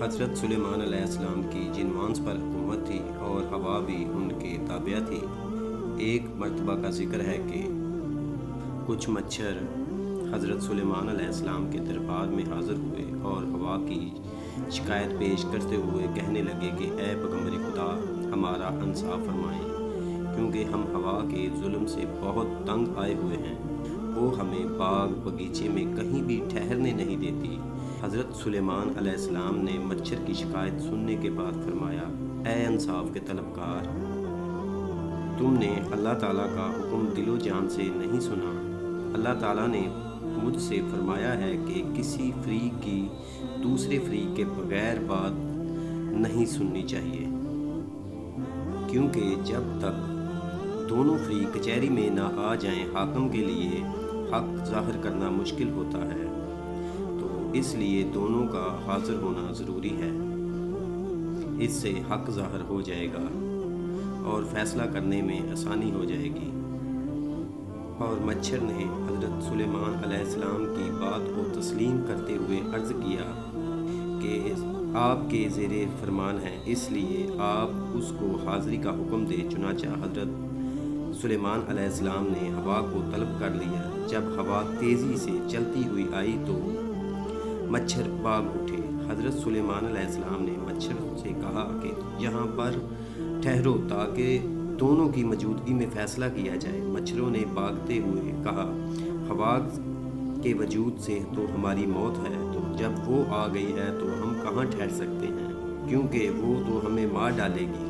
حضرت سلیمان علیہ السلام کی جنوانس پر حکومت تھی اور ہوا بھی ان کے تابع تھی۔ ایک مرتبہ کا ذکر ہے کہ کچھ مچھر حضرت سلیمان علیہ السلام کے دربار میں حاضر ہوئے اور ہوا کی شکایت پیش کرتے ہوئے کہنے لگے کہ اے پیغمبر خدا، ہمارا انصاف فرمائیں، کیونکہ ہم ہوا کے ظلم سے بہت تنگ آئے ہوئے ہیں۔ وہ ہمیں باغ بغیچے میں کہیں بھی ٹھہرنے نہیں دیتی۔ حضرت سلیمان علیہ السلام نے مچھر کی شکایت سننے کے بعد فرمایا، اے انصاف کے طلبکار، تم نے اللہ تعالیٰ کا حکم دل و جان سے نہیں سنا۔ اللہ تعالیٰ نے مجھ سے فرمایا ہے کہ کسی فریق کی دوسرے فریق کے بغیر بات نہیں سننی چاہیے، کیونکہ جب تک دونوں فریق کچہری میں نہ آ جائیں حاکم کے لیے حق ظاہر کرنا مشکل ہوتا ہے، تو اس لیے دونوں کا حاضر ہونا ضروری ہے۔ اس سے حق ظاہر ہو جائے گا اور فیصلہ کرنے میں آسانی ہو جائے گی۔ اور مچھر نے حضرت سلیمان علیہ السلام کی بات کو تسلیم کرتے ہوئے عرض کیا کہ آپ کے زیر فرمان ہے، اس لیے آپ اس کو حاضری کا حکم دے۔ چنانچہ حضرت سلیمان علیہ السلام نے ہوا کو طلب کر لیا۔ جب ہوا تیزی سے چلتی ہوئی آئی تو مچھر بھاگ اٹھے۔ حضرت سلیمان علیہ السلام نے مچھر سے کہا کہ یہاں پر ٹھہرو تاکہ دونوں کی موجودگی میں فیصلہ کیا جائے۔ مچھروں نے بھاگتے ہوئے کہا، ہوا کے وجود سے تو ہماری موت ہے، تو جب وہ آ گئی ہے تو ہم کہاں ٹھہر سکتے ہیں، کیونکہ وہ تو ہمیں مار ڈالے گی۔